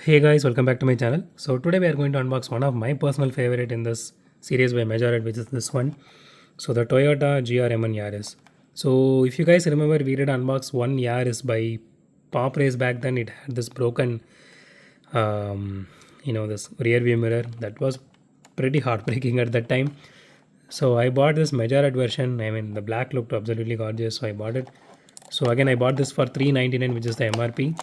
Hey guys, welcome back to my channel. So today we are going to unbox one of my personal favorite in this series by Majorette, which is this one. So the Toyota GRMN Yaris. So if you guys remember, we did unbox one Yaris by Pop Race back then. It had this broken, this rear view mirror. That was pretty heartbreaking at that time. So I bought this Majorette version. I mean, the black looked absolutely gorgeous, so I bought it. So again, I bought this for $399, which is the MRP.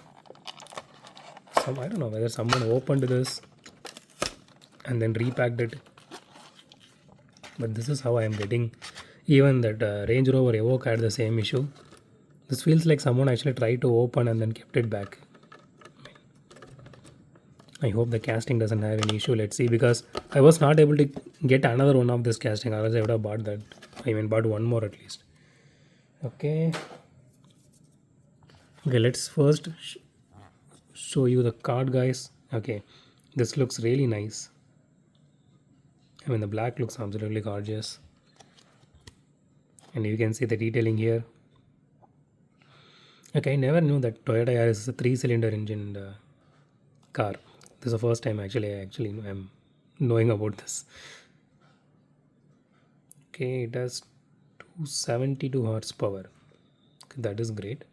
I don't know whether someone opened this and then repacked it, but this is how I am getting. Even that Range Rover Evoque had the same issue. This feels like someone actually tried to open and then kept it back. I hope the casting doesn't have any issue. Let's see, because I was not able to get another one of this casting, otherwise I would have bought that. I mean, bought one more at least. Okay. Okay, let's first show you the card, guys. Okay, this looks really nice. I mean, the black looks absolutely gorgeous, and you can see the detailing here. Okay, I never knew that Toyota Yaris is a three-cylinder engine car. This is the first time actually I'm knowing about this. Okay, it has 272 horsepower. Okay, that is great.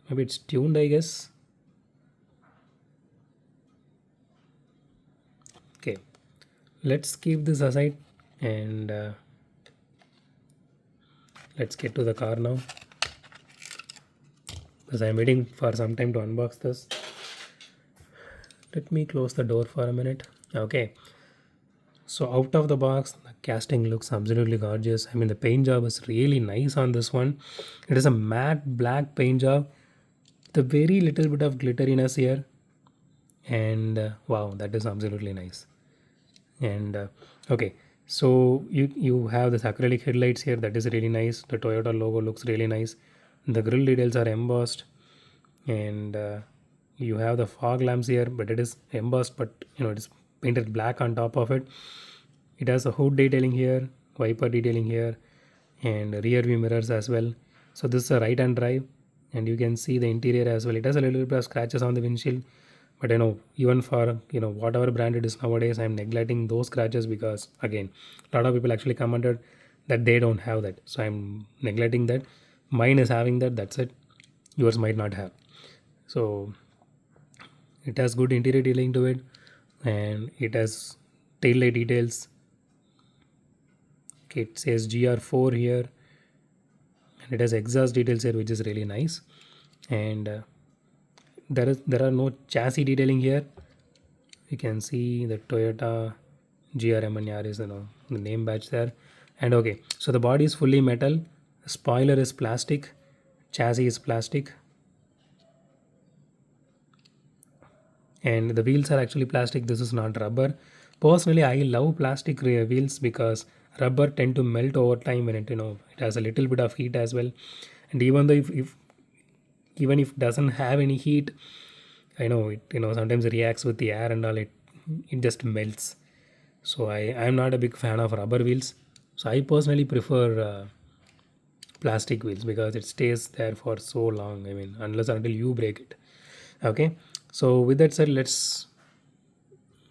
Maybe it's tuned, I guess. Okay, let's keep this aside and let's get to the car now, because I'm waiting for some time to unbox this. Let me close the door for a minute. Okay, so out of the box, the casting looks absolutely gorgeous. I mean, the paint job is really nice on this one. It is a matte black paint job, the very little bit of glitteriness here, and wow, that is absolutely nice. And okay, so you have this acrylic headlights here, that is really nice. The Toyota logo looks really nice. The grill details are embossed, and you have the fog lamps here, but it is embossed, but it is painted black on top of it. It has a hood detailing here, wiper detailing here, and rear view mirrors as well. So this is a right hand drive, and you can see the interior as well. It has a little bit of scratches on the windshield, but even for whatever brand it is nowadays, I'm neglecting those scratches, because again, a lot of people actually commented that they don't have that, so I'm neglecting that. Mine is having that, that's it. Yours might not have. So it has good interior detailing to it, and it has tail light details. Okay, it says GR4 here, and it has exhaust details here, which is really nice. And there are no chassis detailing here. You can see the Toyota GRMN Yaris, the name badge there. And okay, so the body is fully metal, spoiler is plastic, chassis is plastic, and the wheels are actually plastic. This is not rubber. Personally, I love plastic rear wheels, because rubber tend to melt over time when it has a little bit of heat as well. And even though if even if doesn't have any heat, I know it sometimes reacts with the air and all, it just melts. So I'm not a big fan of rubber wheels. So I personally prefer plastic wheels, because it stays there for so long. I mean, unless until you break it. Okay, so with that said, let's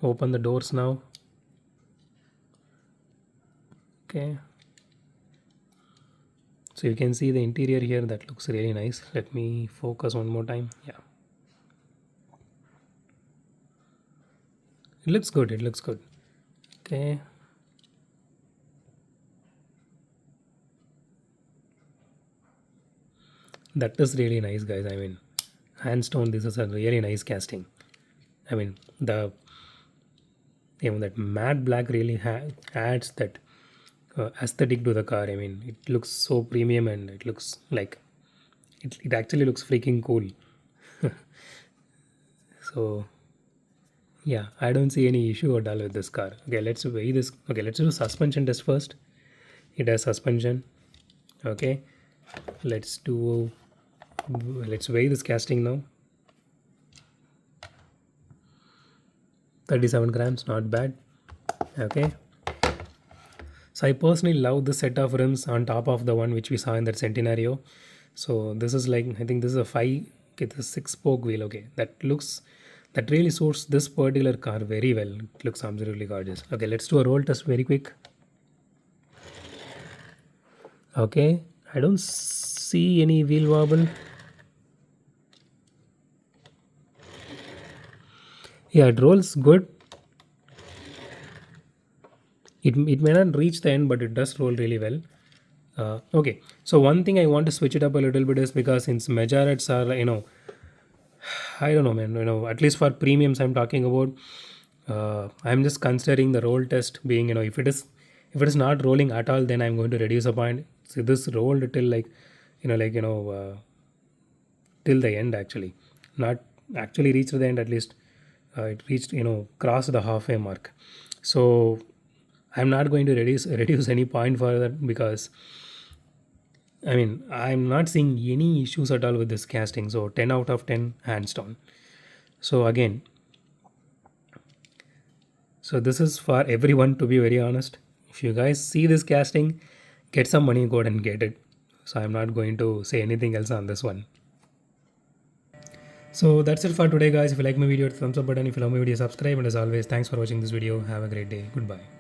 open the doors now. Okay, so you can see the interior here, that looks really nice. Let me focus one more time. Yeah, it looks good, it looks good. Okay, that is really nice, guys. I mean, hands down, this is a really nice casting. I mean, the that matte black really adds that aesthetic to the car. I mean, it looks so premium, and it looks like it actually looks freaking cool. So yeah, I don't see any issue at all with this car. Okay, let's weigh this. Okay, let's do suspension test first. It has suspension. Okay, let's do let's weigh this casting now. 37 grams, not bad. Okay, so I personally love the set of rims on top of the one which we saw in that Centenario. So this is like, I think this is a 5, okay, the 6 spoke wheel. Okay, that looks That really suits this particular car very well. It looks absolutely gorgeous. Okay, let's do a roll test very quick. Okay, I don't see any wheel wobble. Yeah, it rolls good. It may not reach the end, but it does roll really well. Okay, so one thing I want to switch it up a little bit is because since Majorettes are, I don't know, man, at least for premiums I'm talking about, I'm just considering the roll test being, if it is not rolling at all, then I'm going to reduce a point. So this rolled till till the end actually, not actually reached the end, at least it reached, crossed the halfway mark. So I'm not going to reduce any point for that because I'm not seeing any issues at all with this casting. So 10 out of 10 hands down. So again, so this is for everyone, to be very honest. If you guys see this casting, get some money, go ahead and get it. So I'm not going to say anything else on this one. So that's it for today, guys. If you like my video, hit the thumbs up button. If you love my video, subscribe. And as always, thanks for watching this video. Have a great day. Goodbye.